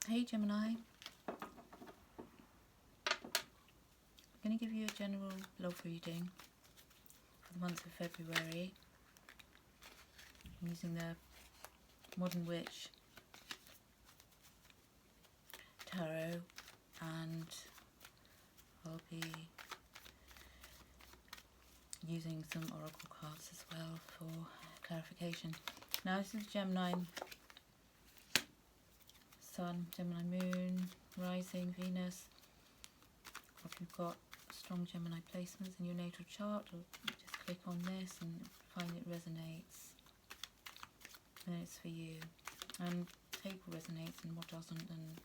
Hey Gemini, I'm going to give you a general love reading for the month of February. I'm using the Modern Witch Tarot, and I'll be using some oracle cards as well for clarification. Now this is Gemini Sun, Gemini Moon, Rising, Venus. If you've got strong Gemini placements in your natal chart, or just click on this and find it resonates, then it's for you. And take what resonates and what doesn't, and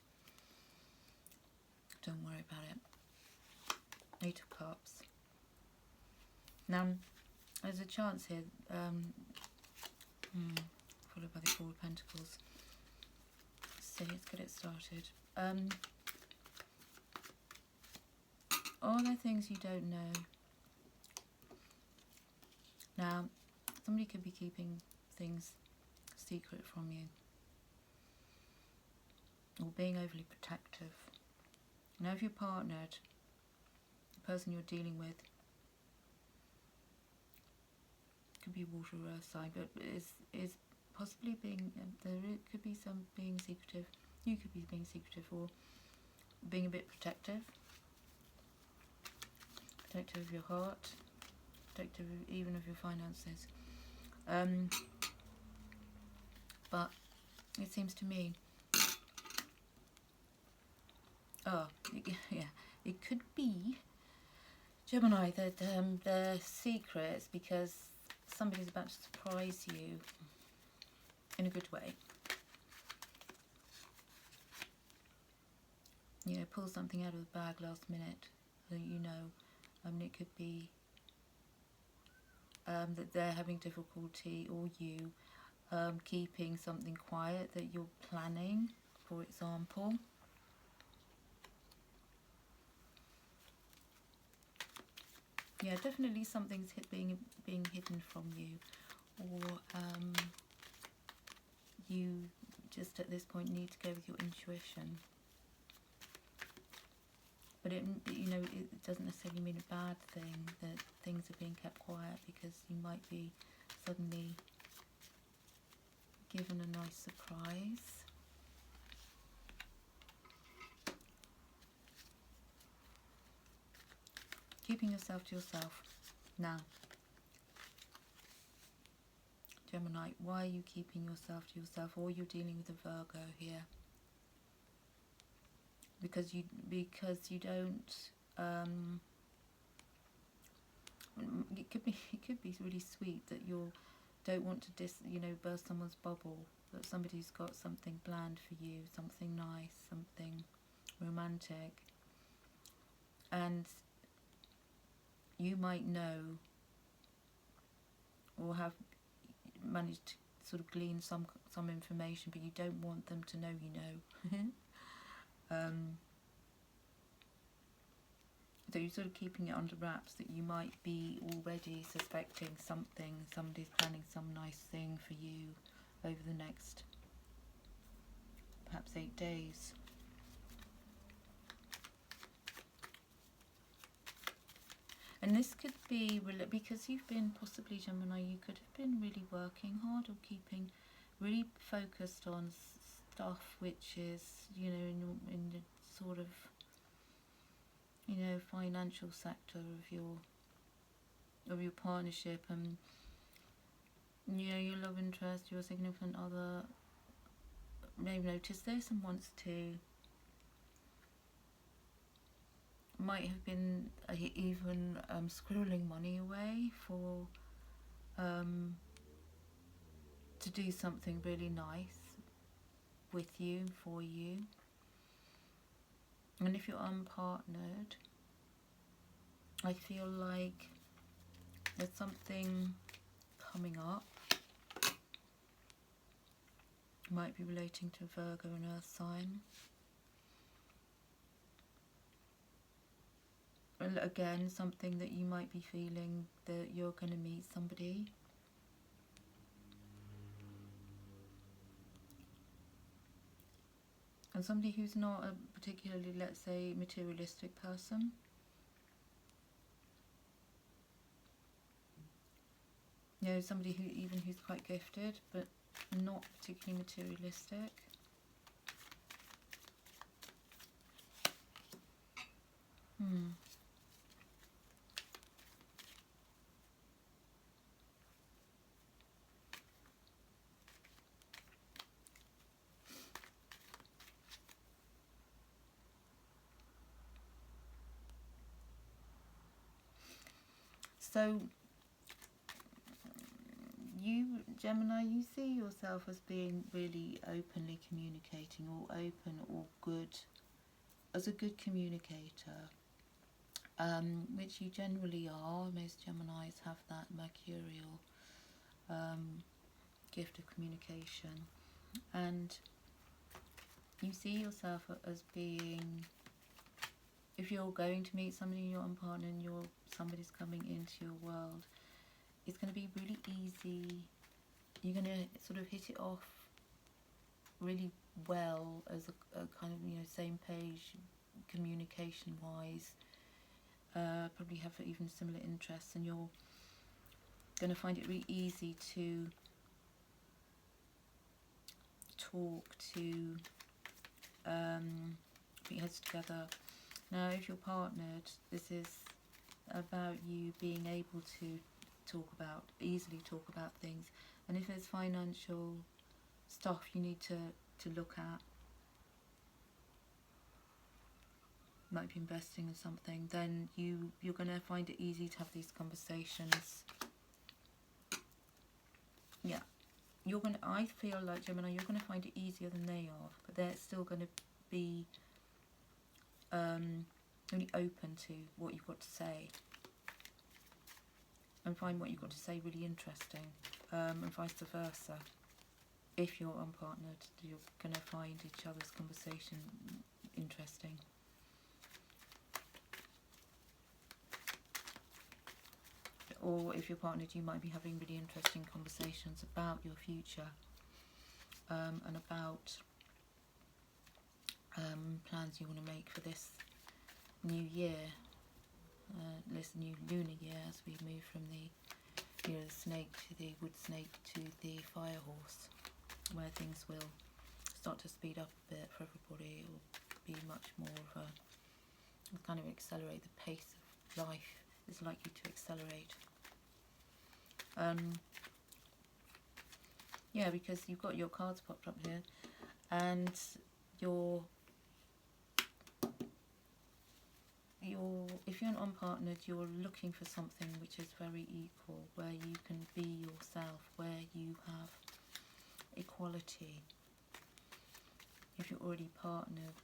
don't worry about it. Eight of Cups. Now, there's a chance here, followed by the Four of Pentacles. So let's get it started. Are there things you don't know? Now, somebody could be keeping things secret from you, or being overly protective. Now, if you're partnered, the person you're dealing with could be water or earth sign, but is possibly being, there could be some being secretive. You could be being secretive, or being a bit protective. Protective of your heart, protective even of your finances. But it seems to me, it could be, Gemini, that they're secrets because somebody's about to surprise you in a good way. You know, pull something out of the bag last minute that you know. It could be that they're having difficulty, or you keeping something quiet that you're planning, for example. Yeah, definitely something's being hidden from you, or you just at this point need to go with your intuition. But it doesn't necessarily mean a bad thing that things are being kept quiet, because you might be suddenly given a nice surprise. Keeping yourself to yourself. Now, Gemini, why are you keeping yourself to yourself? Or you're dealing with a Virgo here. Because you don't, it could be really sweet that you don't want to burst someone's bubble, that somebody's got something planned for you, something nice, something romantic, and you might know or have managed to sort of glean some information, but you don't want them to know you know. So you're sort of keeping it under wraps, that you might be already suspecting something, somebody's planning some nice thing for you over the next perhaps 8 days. And this could be, because you've been, possibly Gemini, you could have been really working hard, or keeping really focused on stuff which is, in the sort of, financial sector of your partnership, and your love interest, your significant other may have noticed this and wants to, might have been even squirreling money away for to do something really nice with you, for you. And if you're unpartnered, I feel like there's something coming up. Might be relating to Virgo and Earth sign. And again, something that you might be feeling that you're going to meet somebody. And somebody who's not a particularly, let's say, materialistic person. You know, somebody who even who's quite gifted, but not particularly materialistic. So, you, Gemini, you see yourself as being really openly communicating, or open, or good, as a good communicator, which you generally are. Most Geminis have that mercurial gift of communication, and you see yourself as being, if you're going to meet somebody in your own partner and somebody's coming into your world, it's going to be really easy. You're going to sort of hit it off really well as a kind of, you know, same page communication wise, probably have even similar interests, and you're going to find it really easy to talk, to put your heads together. Now, if you're partnered, this is about you being able to easily talk about things. And if there's financial stuff you need to look at, might be investing in something, then you're going to find it easy to have these conversations. Yeah, I feel like, Gemini, you're going to find it easier than they are, but they're still going to be really open to what you've got to say, and find what you've got to say really interesting, and vice versa. If you're unpartnered, you're going to find each other's conversation interesting. Or if you're partnered, you might be having really interesting conversations about your future, and about plans you want to make for this new year, this new lunar year, as we move from the snake to the wood snake to the fire horse, where things will start to speed up a bit for everybody. It will be much more of a kind of accelerate. The pace of life is likely to accelerate. Yeah, because you've got your cards popped up here, and if you're unpartnered, you're looking for something which is very equal, where you can be yourself, where you have equality. If you're already partnered,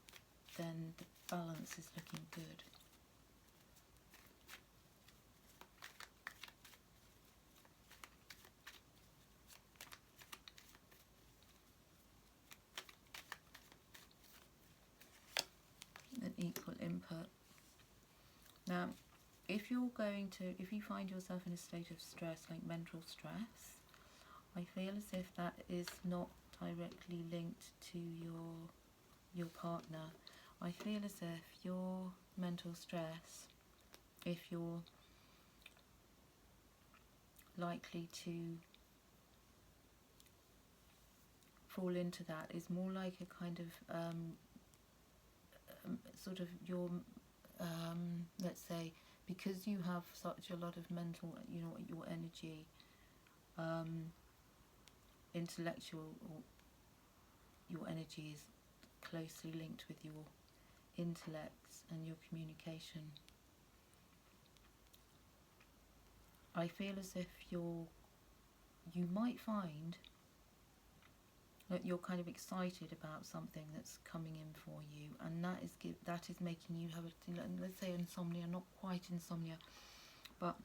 then the balance is looking good. An equal input. Now, if you find yourself in a state of stress, like mental stress, I feel as if that is not directly linked to your partner. I feel as if your mental stress, if you're likely to fall into that, is more like a kind of sort of your let's say, because you have such a lot of mental, your energy, intellectual, or your energy is closely linked with your intellect and your communication. I feel as if you might find that you're kind of excited about something that's coming in for you, and that is making you have let's say insomnia, not quite insomnia, but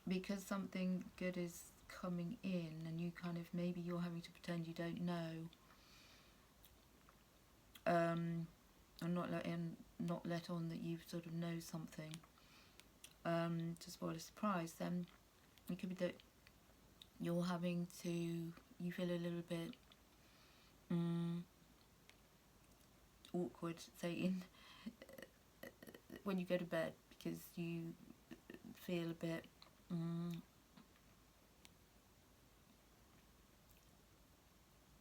because something good is coming in, and you kind of, maybe you're having to pretend you don't know, and not let on that you sort of know something, to spoil a surprise. Then it could be that you feel a little bit awkward, say in when you go to bed, because you feel a bit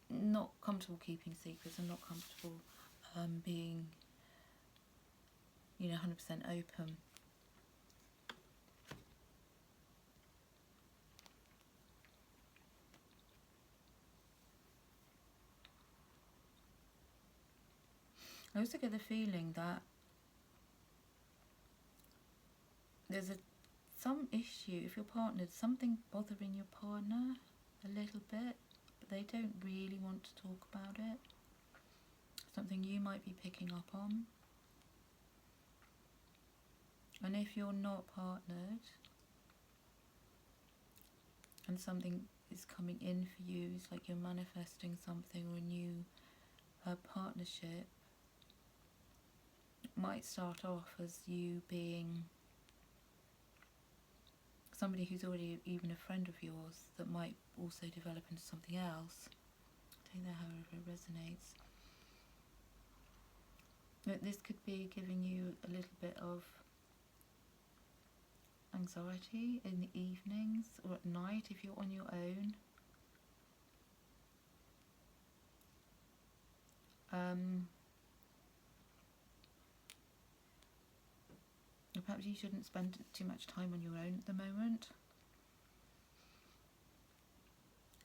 not comfortable keeping secrets and not comfortable being, 100% open. I also get the feeling that there's some issue, if your partner's something bothering your partner a little bit, but they don't really want to talk about it. Something you might be picking up on. And if you're not partnered and something is coming in for you, it's like you're manifesting something or a new partnership, it might start off as you being somebody who's already even a friend of yours that might also develop into something else. Take that however it resonates. But this could be giving you a little bit of anxiety in the evenings or at night if you're on your own. Perhaps you shouldn't spend too much time on your own at the moment.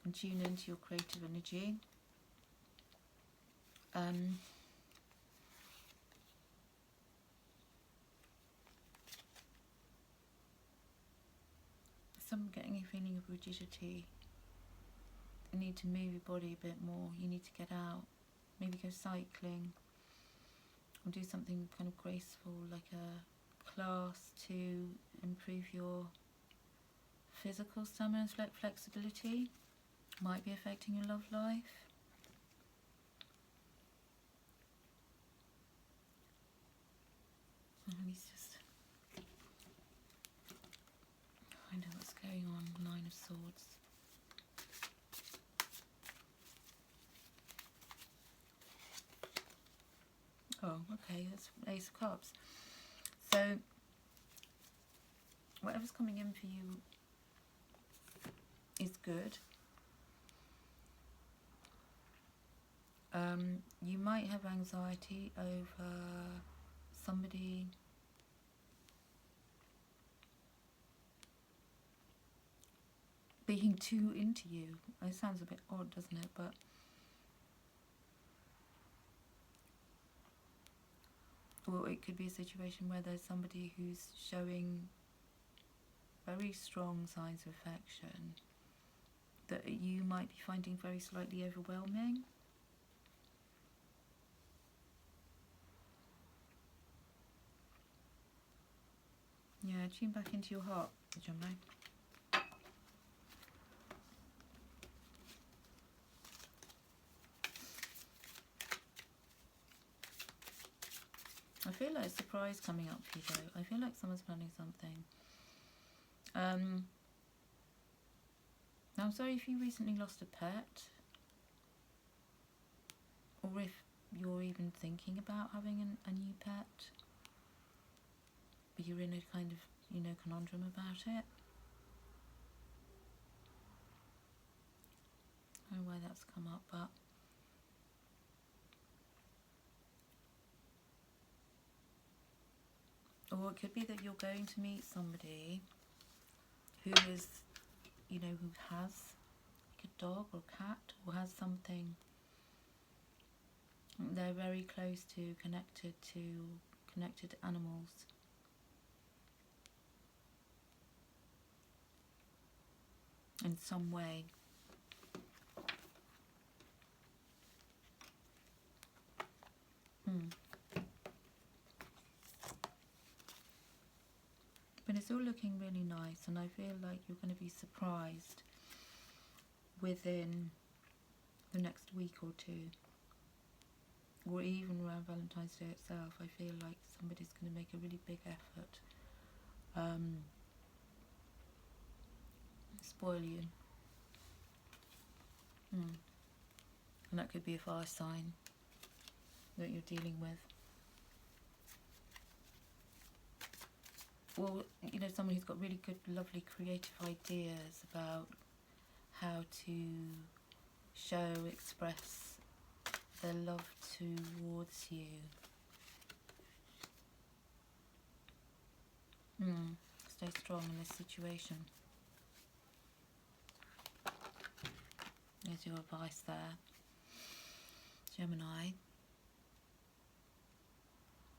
And tune into your creative energy. Some getting a feeling of rigidity. You need to move your body a bit more. You need to get out. Maybe go cycling. Or do something kind of graceful, like a class to improve your physical stamina and flexibility. Might be affecting your love life. Let me just find out what's going on. Nine of Swords. Oh, okay, that's Ace of Cups. So, whatever's coming in for you is good. You might have anxiety over somebody being too into you. It sounds a bit odd, doesn't it? But or it could be a situation where there's somebody who's showing very strong signs of affection that you might be finding very slightly overwhelming. Yeah, tune back into your heart, Gemini. I feel like a surprise coming up for you though. I feel like someone's planning something. Now I'm sorry if you recently lost a pet, or if you're even thinking about having a new pet, but you're in a kind of, conundrum about it. I don't know why that's come up, but or it could be that you're going to meet somebody who is, who has like a dog or cat, or has something they're very close to, connected animals. In some way. But it's all looking really nice, and I feel like you're going to be surprised within the next week or two, or even around Valentine's Day itself. I feel like somebody's going to make a really big effort spoil you. And that could be a fire sign. that you're dealing with. Or, you know, someone who's got really good, lovely, creative ideas about how to show, express their love towards you. Stay strong in this situation. There's your advice there, Gemini.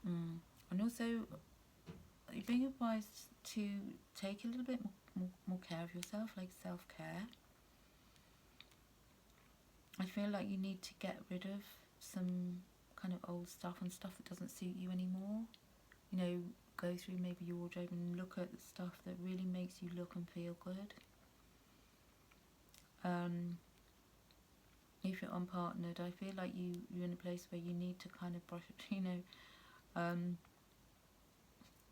And also, you're being advised to take a little bit more care of yourself, like self-care. I feel like you need to get rid of some kind of old stuff and stuff that doesn't suit you anymore. You know, go through maybe your wardrobe and look at the stuff that really makes you look and feel good. If you're unpartnered, I feel like you're in a place where you need to kind of brush, you know,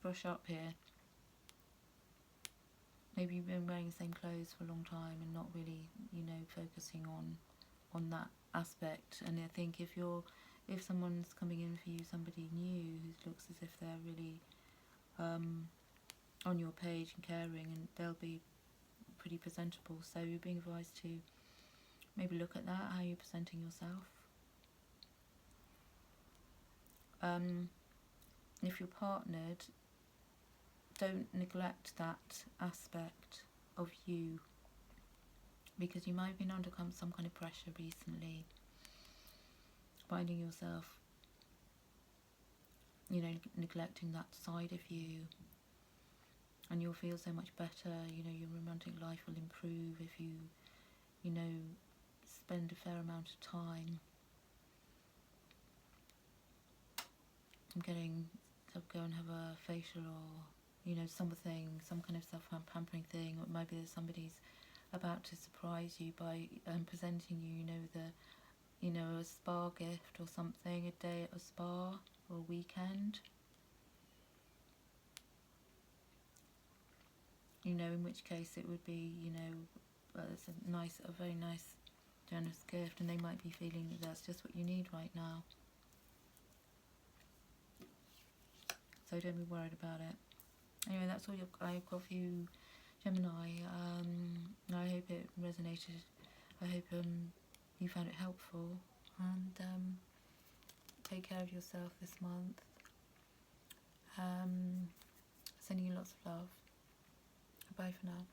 brush up here. Maybe you've been wearing the same clothes for a long time and not really, you know, focusing on that aspect. And I think if someone's coming in for you, somebody new who looks as if they're really on your page and caring, and they'll be pretty presentable. So you're being advised to maybe look at that, how you're presenting yourself. If you're partnered, don't neglect that aspect of you, because you might have been under some kind of pressure recently, finding yourself, you know, neglecting that side of you, and you'll feel so much better. You know, your romantic life will improve if you know, spend a fair amount of time go and have a facial, or, you know, something, some kind of self-pampering thing. Or maybe there's somebody's about to surprise you by presenting you, you know, a spa gift or something, a day at a spa or a weekend. You know, in which case it would be, you know, it's a very nice, generous gift, and they might be feeling that that's just what you need right now. So don't be worried about it. Anyway, that's all I've got for you, Gemini. I hope it resonated. I hope you found it helpful, and take care of yourself this month. Sending you lots of love. Bye for now.